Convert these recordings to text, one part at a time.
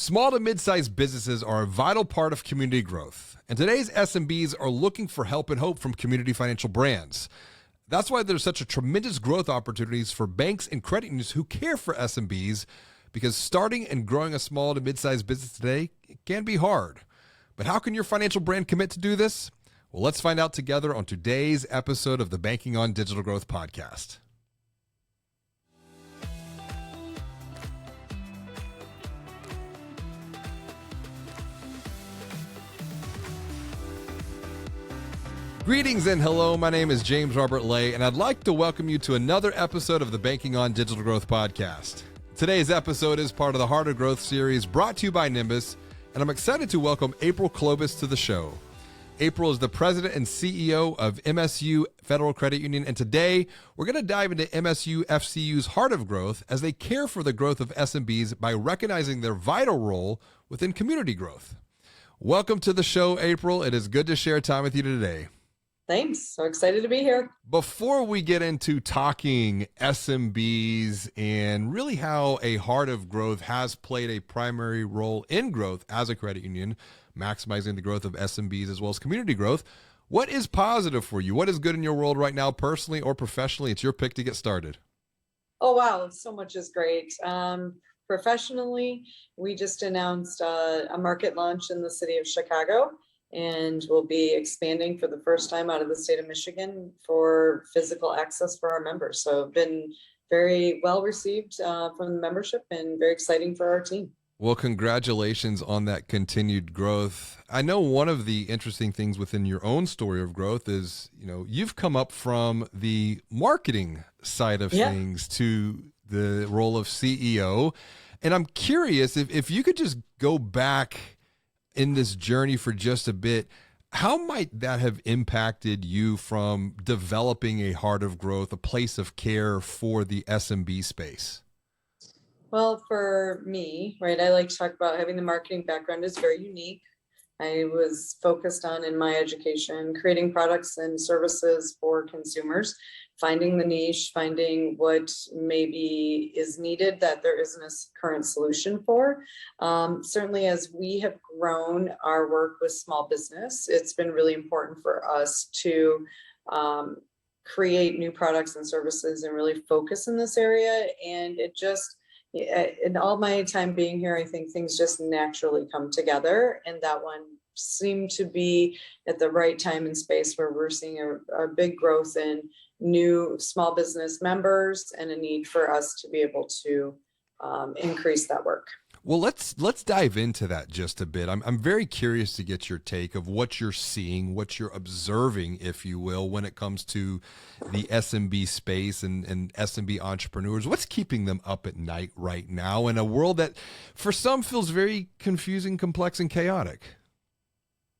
Small to mid-sized businesses are a vital part of community growth, and today's SMBs are looking for help and hope from community financial brands. That's why there's such a tremendous growth opportunities for banks and credit unions who care for SMBs, because starting and growing a small to mid-sized business today can be hard. But how can your financial brand commit to do this? Well, let's find out together on today's episode of the Banking on Digital Growth podcast. Greetings and hello, my name is James Robert Lay, and I'd like to welcome you to another episode of the Banking on Digital Growth podcast. Today's episode is part of the Heart of Growth series brought to you by Nimbus, and I'm excited to welcome April Clobes to the show. April is the president and CEO of MSU Federal Credit Union, and today we're going to dive into MSU FCU's Heart of Growth as they care for the growth of SMBs by recognizing their vital role within community growth. Welcome to the show, April. It is good to share time with you today. Thanks. So excited to be here. Before we get into talking SMBs and really how a Heart of Growth has played a primary role in growth as a credit union, maximizing the growth of SMBs as well as community growth, what is positive for you? What is good in your world right now, personally or professionally? It's your pick to get started. Oh, wow. So much is great. Professionally, we just announced a market launch in the city of Chicago, and we'll be expanding for the first time out of the state of Michigan for physical access for our members. So been very well received from the membership and very exciting for our team. Well, congratulations on that continued growth. I know one of the interesting things within your own story of growth is, you've come up from the marketing side of things to the role of CEO. And I'm curious if you could just go back in this journey for just a bit, how might that have impacted you from developing a Heart of Growth, a place of care for the SMB space? Well, for me, right, I like to talk about having the marketing background is very unique. I was focused on in my education, creating products and services for consumers, finding the niche, finding what maybe is needed that there isn't a current solution for. Certainly, as we have grown our work with small business, it's been really important for us to create new products and services and really focus in this area. And it just, in all my time being here, I think things just naturally come together, and that one seemed to be at the right time and space where we're seeing a big growth in new small business members and a need for us to be able to increase that work. Well, let's dive into that just a bit. I'm very curious to get your take of what you're seeing, what you're observing, if you will, when it comes to the SMB space and SMB entrepreneurs. What's keeping them up at night right now in a world that for some feels very confusing, complex, and chaotic?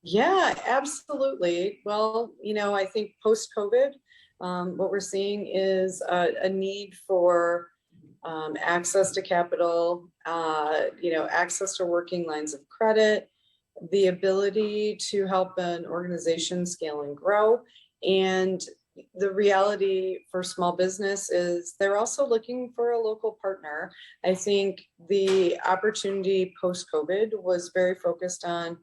Yeah, absolutely. Well, I think post-COVID, what we're seeing is a need for access to capital, access to working lines of credit, the ability to help an organization scale and grow. And the reality for small business is they're also looking for a local partner. I think the opportunity post-COVID was very focused on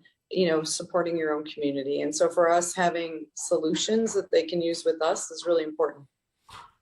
supporting your own community. And so for us, having solutions that they can use with us is really important.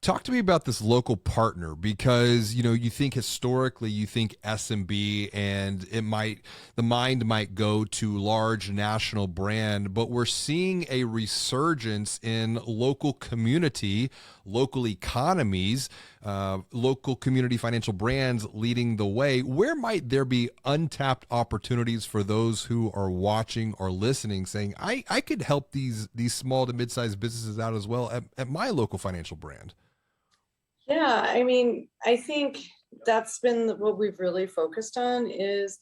Talk to me about this local partner, because, you think historically, you think SMB and the mind might go to large national brand, but we're seeing a resurgence in local community, local economies, local community financial brands leading the way. Where might there be untapped opportunities for those who are watching or listening saying, I could help these small to mid-sized businesses out as well at my local financial brand? Yeah, I think that's been what we've really focused on is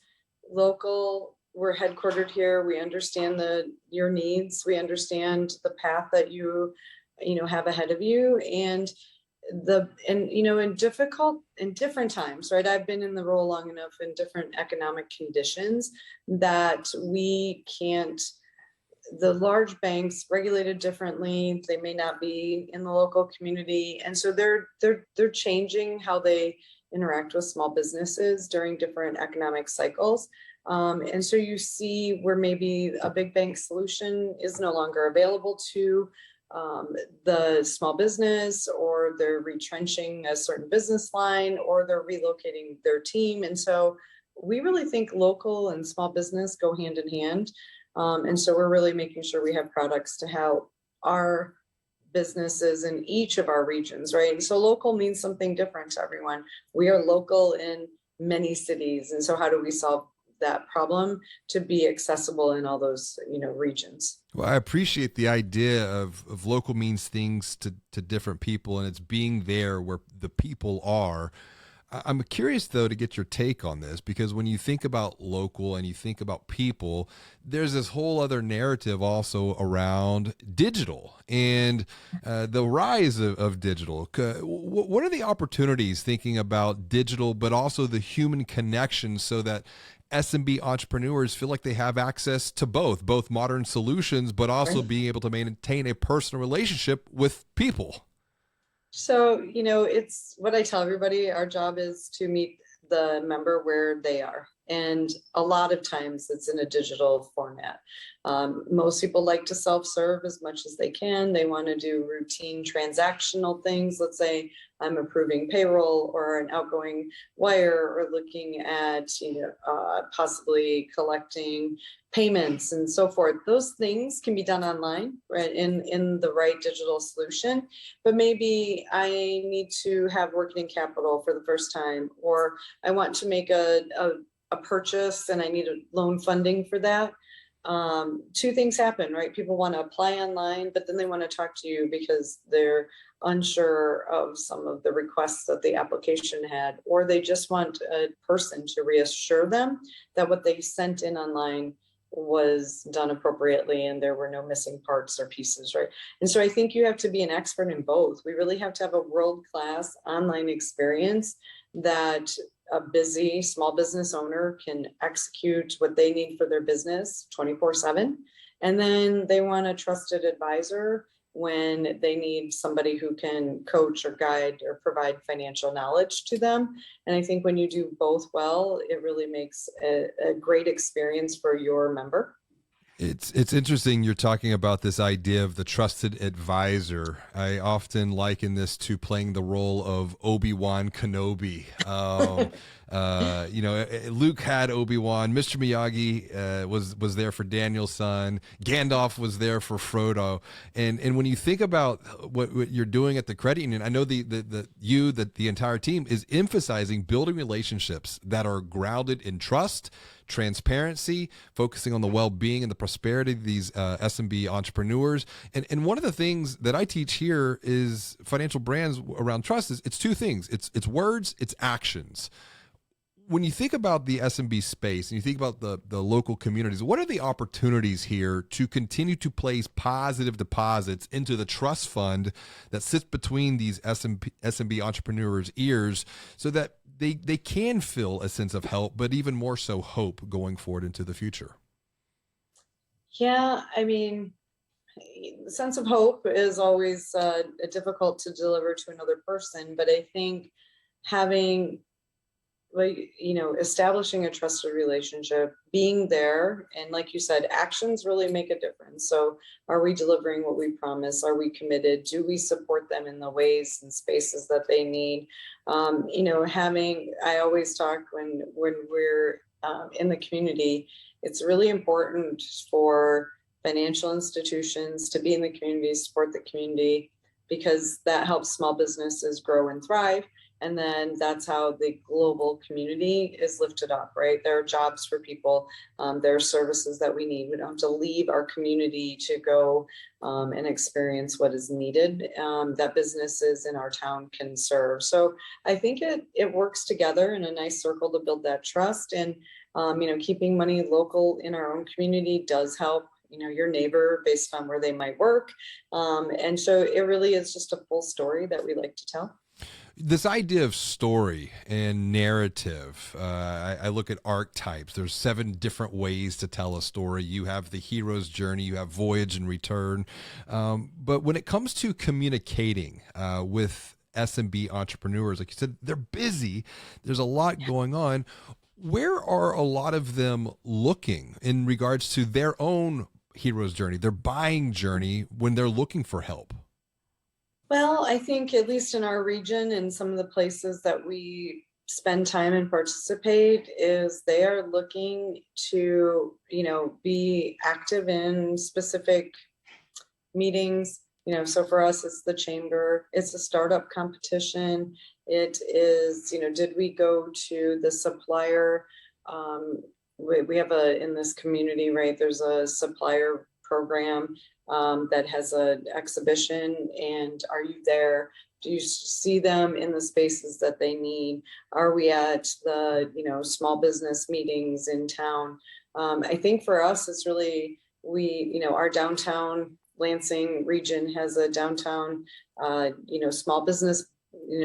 local. We're headquartered here. We understand your needs. We understand the path that you have ahead of you, and in different times, right? I've been in the role long enough in different economic conditions that we can't. The large banks regulated differently. They may not be in the local community, and so they're changing how they interact with small businesses during different economic cycles. And so you see where maybe a big bank solution is no longer available to the small business, or they're retrenching a certain business line, or they're relocating their team. And so we really think local and small business go hand in hand. And so we're really making sure we have products to help our businesses in each of our regions, right? And so local means something different to everyone. We are local in many cities. And so how do we solve that problem to be accessible in all those, regions? Well, I appreciate the idea of local means things to different people, and it's being there where the people are. I'm curious, though, to get your take on this, because when you think about local and you think about people, there's this whole other narrative also around digital and the rise of digital. What are the opportunities thinking about digital, but also the human connection, so that SMB entrepreneurs feel like they have access to both modern solutions, but also being able to maintain a personal relationship with people? So, it's what I tell everybody. Our job is to meet the member where they are. And a lot of times it's in a digital format. Most people like to self-serve as much as they can. They want to do routine transactional things. Let's say I'm approving payroll or an outgoing wire, or looking at, possibly collecting payments and so forth. Those things can be done online, right, in the right digital solution. But maybe I need to have working capital for the first time, or I want to make a purchase and I need a loan funding for that. Two things happen, right? People want to apply online, but then they want to talk to you because they're unsure of some of the requests that the application had, or they just want a person to reassure them that what they sent in online was done appropriately and there were no missing parts or pieces, right? And so I think you have to be an expert in both. We really have to have a world-class online experience that a busy small business owner can execute what they need for their business 24/7. And then they want a trusted advisor when they need somebody who can coach or guide or provide financial knowledge to them. And I think when you do both well, it really makes a great experience for your member. It's interesting you're talking about this idea of the trusted advisor. I often liken this to playing the role of Obi-Wan Kenobi. Luke had Obi-Wan. Mr. Miyagi was there for Daniel's son. Gandalf was there for Frodo. And when you think about what you're doing at the credit union, I know the entire team is emphasizing building relationships that are grounded in trust, transparency, focusing on the well-being and the prosperity of these SMB entrepreneurs. And one of the things that I teach here is financial brands around trust is it's two things. It's words, it's actions. When you think about the SMB space and you think about the local communities, what are the opportunities here to continue to place positive deposits into the trust fund that sits between these SMB entrepreneurs' ears, so that they can feel a sense of help, but even more so hope going forward into the future? Yeah, I mean, the sense of hope is always difficult to deliver to another person, but I think having, establishing a trusted relationship, being there, and like you said, actions really make a difference. So are we delivering what we promise? Are we committed? Do we support them in the ways and spaces that they need? I always talk when we're in the community, it's really important for financial institutions to be in the community, support the community, because that helps small businesses grow and thrive. And then that's how the global community is lifted up, right? There are jobs for people. There are services that we need. We don't have to leave our community to go and experience what is needed that businesses in our town can serve. So I think it works together in a nice circle to build that trust. And, keeping money local in our own community does help your neighbor based on where they might work. And so it really is just a full story that we like to tell. This idea of story and narrative, I look at archetypes. There's 7 different ways to tell a story. You have the hero's journey, you have voyage and return. But when it comes to communicating with SMB entrepreneurs? Like you said, they're busy. There's a lot going on. Where are a lot of them looking in regards to their own hero's journey, their buying journey when they're looking for help? Well, I think at least in our region and some of the places that we spend time and participate is they are looking to, be active in specific meetings. So for us, it's the chamber, it's a startup competition. It is, did we go to the supplier? We have in this community, right, there's a supplier program that has an exhibition, and are you there? Do you see them in the spaces that they need? Are we at the, small business meetings in town? I think for us, it's really, our downtown Lansing region has a downtown, small business,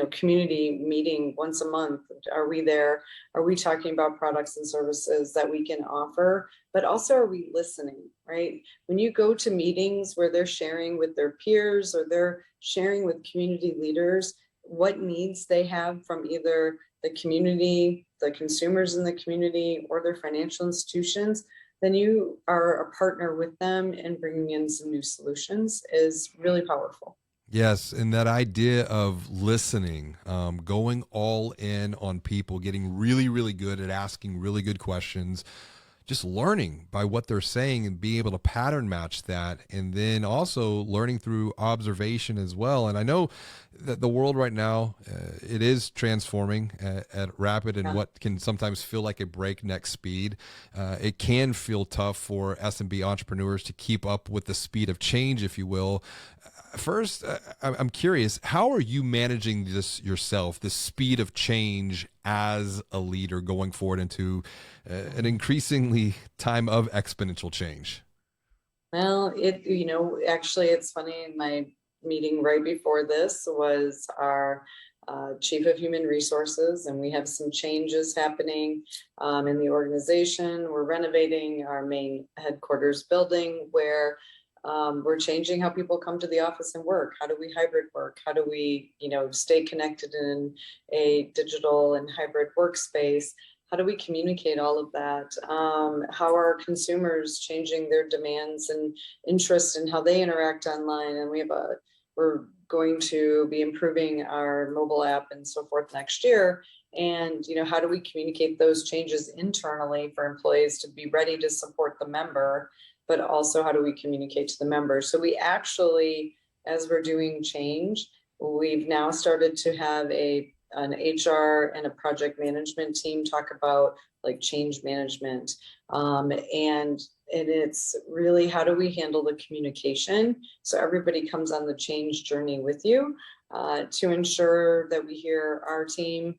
community meeting once a month. Are we there? Are we talking about products and services that we can offer? But also, are we listening, right? When you go to meetings where they're sharing with their peers or they're sharing with community leaders what needs they have from either the community, the consumers in the community, or their financial institutions, then you are a partner with them, and bringing in some new solutions is really powerful. Yes, and that idea of listening, going all in on people, getting really, really good at asking really good questions, just learning by what they're saying and being able to pattern match that, and then also learning through observation as well. And I know that the world right now, it is transforming at rapid and what can sometimes feel like a breakneck speed. It can feel tough for SMB entrepreneurs to keep up with the speed of change, if you will. First, I'm curious, how are you managing this yourself, the speed of change as a leader going forward into an increasingly time of exponential change? Well, actually, it's funny. In my meeting right before this was our chief of human resources, and we have some changes happening in the organization. We're renovating our main headquarters building where we're changing how people come to the office and work. How do we hybrid work? How do we, stay connected in a digital and hybrid workspace? How do we communicate all of that? How are consumers changing their demands and interest in how they interact online? And we're going to be improving our mobile app and so forth next year. And, how do we communicate those changes internally for employees to be ready to support the member, but also how do we communicate to the members? So we actually, as we're doing change, we've now started to have an HR and a project management team talk about like change management. And it's really, how do we handle the communication so everybody comes on the change journey with you, to ensure that we hear our team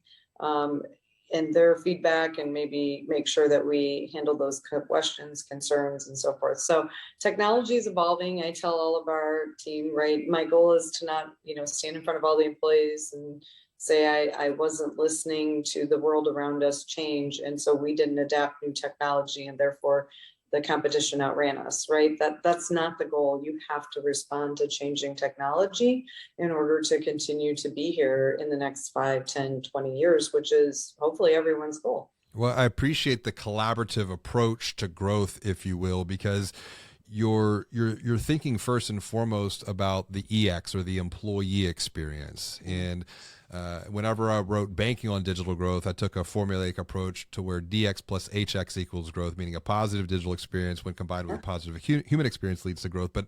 and their feedback, and maybe make sure that we handle those questions, concerns, and so forth. So technology is evolving. I tell all of our team, right, my goal is to not, stand in front of all the employees and say I wasn't listening to the world around us change, and so we didn't adapt new technology, and therefore the competition outran us, right? That's not the goal. You have to respond to changing technology in order to continue to be here in the next 5, 10, 20 years, which is hopefully everyone's goal. Well, I appreciate the collaborative approach to growth, if you will, because you're thinking first and foremost about the EX, or the employee experience. And whenever I wrote Banking on Digital Growth, I took a formulaic approach to where DX plus HX equals growth, meaning a positive digital experience when combined with a positive human experience leads to growth. But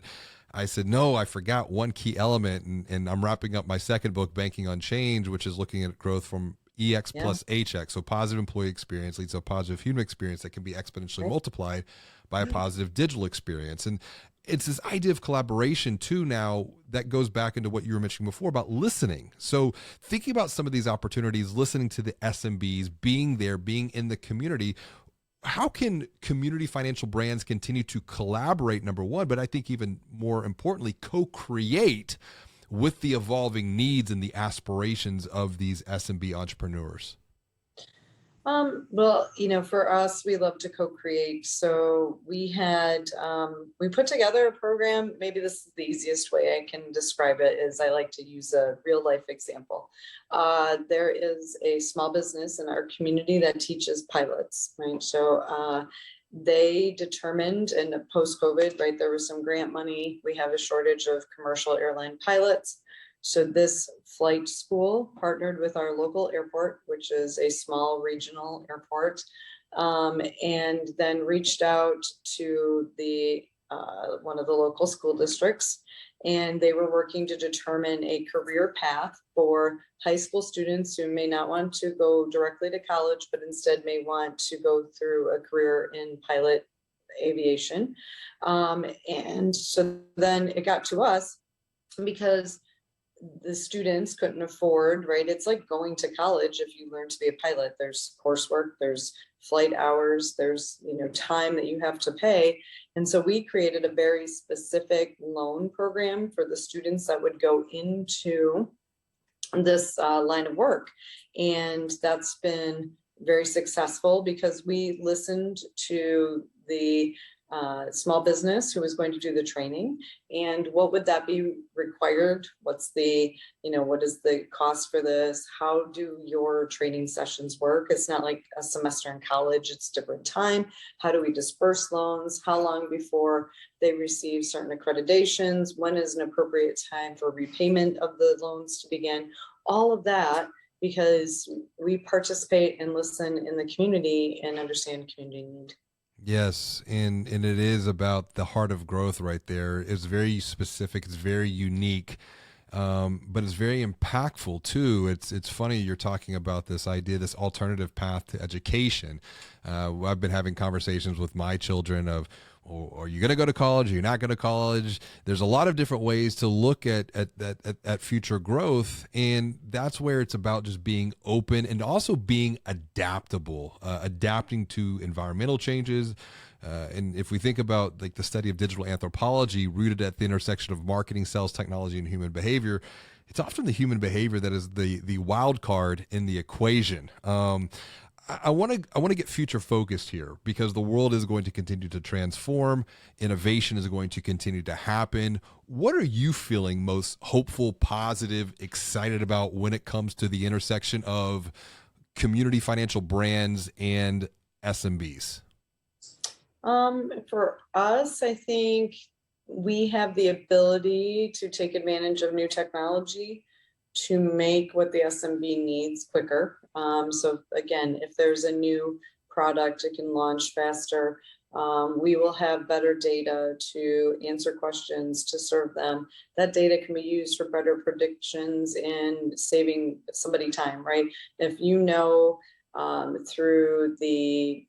I said, no, I forgot one key element, and I'm wrapping up my second book, Banking on Change, which is looking at growth from EX plus HX. So positive employee experience leads to a positive human experience that can be exponentially multiplied by a positive digital experience. And it's this idea of collaboration too now that goes back into what you were mentioning before about listening. So thinking about some of these opportunities, listening to the SMBs, being there, being in the community, how can community financial brands continue to collaborate, number one, but I think even more importantly, co-create with the evolving needs and the aspirations of these SMB entrepreneurs? Well, for us, we love to co-create. So we put together a program. Maybe this is the easiest way I can describe it is I like to use a real life example. There is a small business in our community that teaches pilots, right? So, they determined in post-COVID, right, there was some grant money. We have a shortage of commercial airline pilots. So this flight school partnered with our local airport, which is a small regional airport, and then reached out to the one of the local school districts, and they were working to determine a career path for high school students who may not want to go directly to college, but instead may want to go through a career in pilot aviation. And so then it got to us because the students couldn't afford, right? It's like going to college if you learn to be a pilot. There's coursework, there's flight hours, there's time that you have to pay. And so we created a very specific loan program for the students that would go into this line of work. And that's been very successful because we listened to the small business who was going to do the training and what would that be required, what is the cost for this, how do your training sessions work. It's not like a semester in college, it's different time. How do we disperse loans, how long before they receive certain accreditations, when is an appropriate time for repayment of the loans to begin, all of that, because we participate and listen in the community and understand community need. Yes, and it is about the heart of growth right there. It's very specific. It's very unique, but it's very impactful too. It's funny you're talking about this idea, this alternative path to education. I've been having conversations with my children of, oh, are you going to go to college? Are you not going to college? There's a lot of different ways to look at future growth, and that's where it's about just being open and also being adaptable, adapting to environmental changes. And if we think about like the study of digital anthropology rooted at the intersection of marketing, sales, technology, and human behavior, it's often the human behavior that is the wild card in the equation. I want to get future focused here because the world is going to continue to transform. Innovation is going to continue to happen. What are you feeling most hopeful, positive, excited about when it comes to the intersection of community financial brands and SMBs? For us, I think we have the ability to take advantage of new technology to make what the SMB needs quicker. So again, if there's a new product, it can launch faster. We will have better data to answer questions, to serve them. That data can be used for better predictions and saving somebody time, right? If through the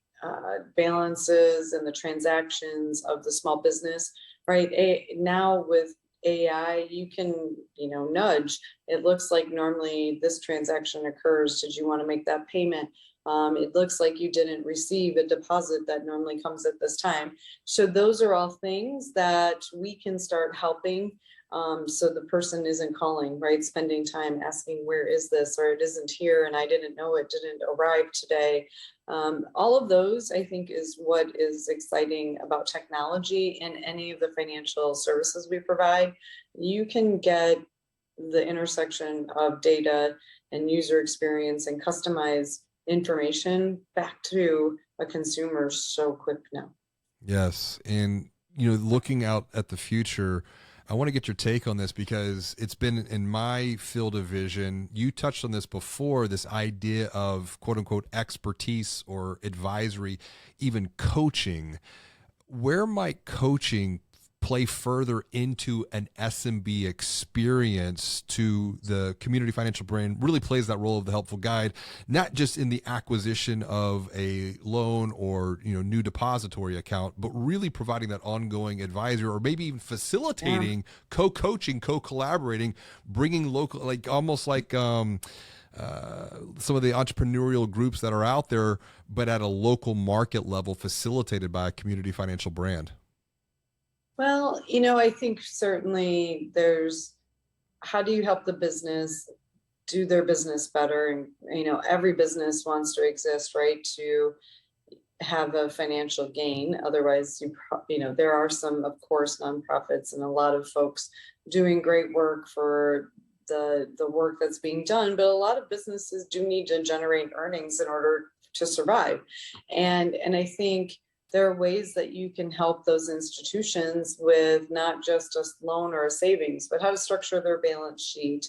balances and the transactions of the small business, right? Now with AI, you can, nudge. It looks like normally this transaction occurs. Did you want to make that payment? It looks like you didn't receive a deposit that normally comes at this time. So those are all things that we can start helping. So the person isn't calling, right? Spending time asking, where is this? Or it isn't here and I didn't know it didn't arrive today. All of those, I think, is what is exciting about technology and any of the financial services we provide. You can get the intersection of data and user experience and customize information back to a consumer so quick now. Yes. And, looking out at the future, I want to get your take on this because it's been in my field of vision. You touched on this before, this idea of quote unquote expertise or advisory, even coaching. Where might coaching play further into an SMB experience to the community financial brand? Really plays that role of the helpful guide, not just in the acquisition of a loan or new depository account, but really providing that ongoing advisor or maybe even facilitating, co-coaching, co-collaborating, bringing local, like almost like some of the entrepreneurial groups that are out there, but at a local market level, facilitated by a community financial brand. Well, I think certainly there's, how do you help the business do their business better. And, every business wants to exist, right? To have a financial gain. Otherwise, there are some, of course, nonprofits and a lot of folks doing great work for the work that's being done, but a lot of businesses do need to generate earnings in order to survive. And I think there are ways that you can help those institutions with not just a loan or a savings, but how to structure their balance sheet,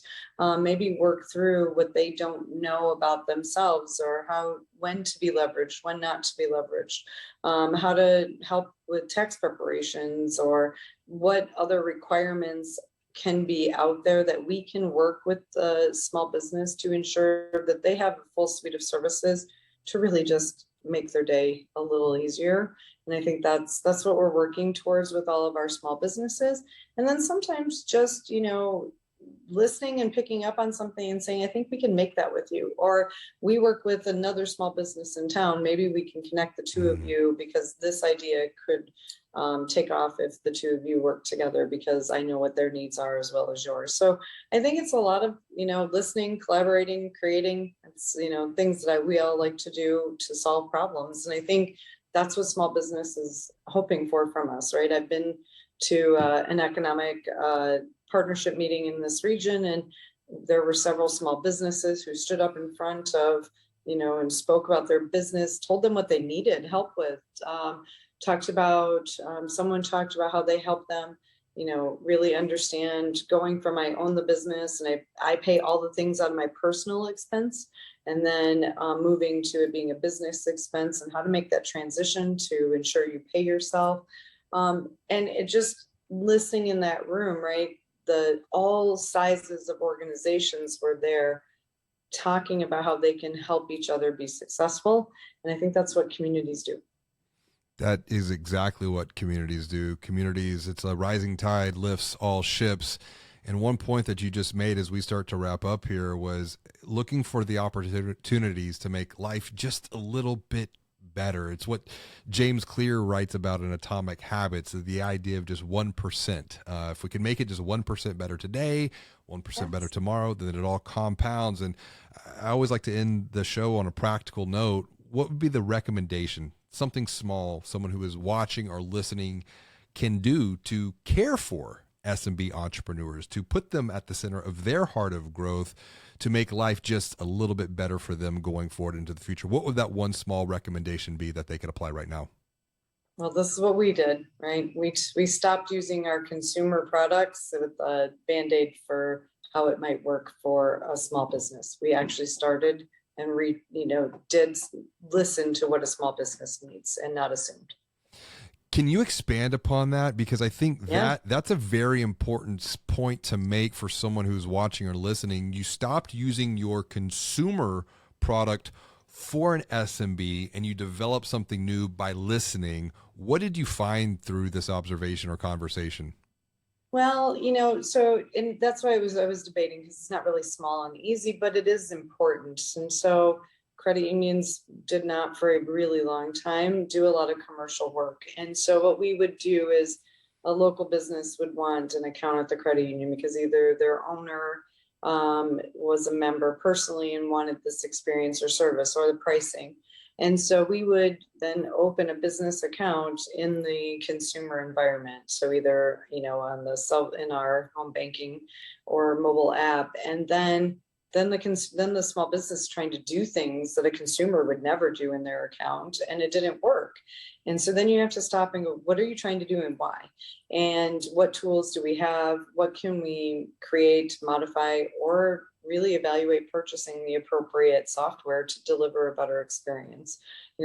maybe work through what they don't know about themselves, or when to be leveraged, when not to be leveraged, how to help with tax preparations, or what other requirements can be out there that we can work with the small business to ensure that they have a full suite of services to really just make their day a little easier. And I think that's what we're working towards with all of our small businesses. And then sometimes just, listening and picking up on something and saying, I think we can make that with you. Or we work with another small business in town. Maybe we can connect the two of you, because this idea could take off if the two of you work together, because I know what their needs are as well as yours. So I think it's a lot of, listening, collaborating, creating, it's, things that we all like to do to solve problems. And I think that's what small business is hoping for from us, right? I've been to an economic partnership meeting in this region, and there were several small businesses who stood up in front of, and spoke about their business, told them what they needed help with, someone talked about how they help them, really understand going from I own the business and I pay all the things out of my personal expense, and then moving to it being a business expense, and how to make that transition to ensure you pay yourself. And it just listening in that room, right? All sizes of organizations were there talking about how they can help each other be successful. And I think that's what communities do. That is exactly what communities do. Communities, it's a rising tide lifts all ships. And one point that you just made as we start to wrap up here was looking for the opportunities to make life just a little bit better. It's what James Clear writes about in Atomic Habits, the idea of just 1%. If we can make it just 1% better today, 1% better tomorrow, then it all compounds. And I always like to end the show on a practical note. What would be the recommendation? Something small someone who is watching or listening can do to care for SMB entrepreneurs, to put them at the center of their heart of growth, to make life just a little bit better for them going forward into the future. What would that one small recommendation be that they could apply right now? Well, this is what we did, right? We stopped using our consumer products with a Band-Aid for how it might work for a small business. We actually started and did listen to what a small business needs and not assumed. Can you expand upon that? Because I think that's a very important point to make for someone who's watching or listening. You stopped using your consumer product for an SMB and you developed something new by listening. What did you find through this observation or conversation? Well, and that's why I was debating, because it's not really small and easy, but it is important. And so credit unions did not for a really long time do a lot of commercial work. And so what we would do is a local business would want an account at the credit union because either their owner was a member personally and wanted this experience or service or the pricing. And so we would then open a business account in the consumer environment. So either, on in our home banking or mobile app, and then the small business trying to do things that a consumer would never do in their account, and it didn't work. And so then you have to stop and go, what are you trying to do and why? And what tools do we have? What can we create, modify, or really evaluate purchasing the appropriate software to deliver a better experience?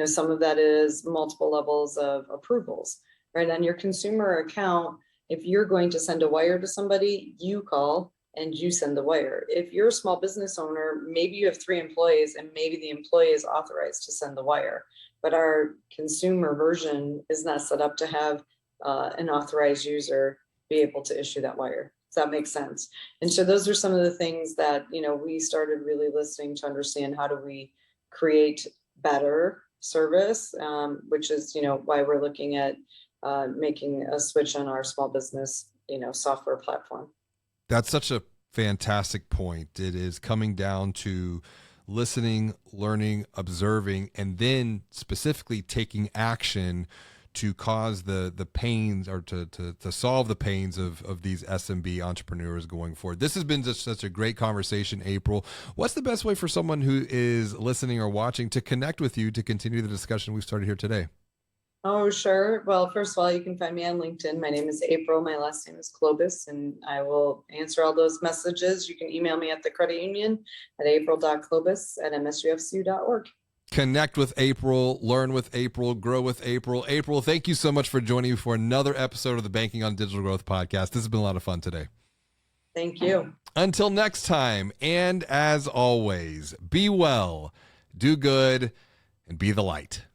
Some of that is multiple levels of approvals, right? On your consumer account, if you're going to send a wire to somebody, you call and you send the wire. If you're a small business owner, maybe you have 3 employees and maybe the employee is authorized to send the wire, but our consumer version is not set up to have an authorized user be able to issue that wire. Does that make sense? And so those are some of the things that, we started really listening to understand how do we create better service, which is, why we're looking at making a switch on our small business, software platform. That's such a Fantastic point. It is coming down to listening, learning, observing, and then specifically taking action to cause the pains, or to solve the pains of these SMB entrepreneurs going forward. This has been just such a great conversation, April. What's the best way for someone who is listening or watching to connect with you to continue the discussion we've started here today? Oh, sure. Well, first of all, you can find me on LinkedIn. My name is April. My last name is Clobes, and I will answer all those messages. You can email me at the credit union at april.clobes@msufcu.org. Connect with April, learn with April, grow with April. April, thank you so much for joining me for another episode of the Banking on Digital Growth podcast. This has been a lot of fun today. Thank you. Until next time, and as always, be well, do good, and be the light.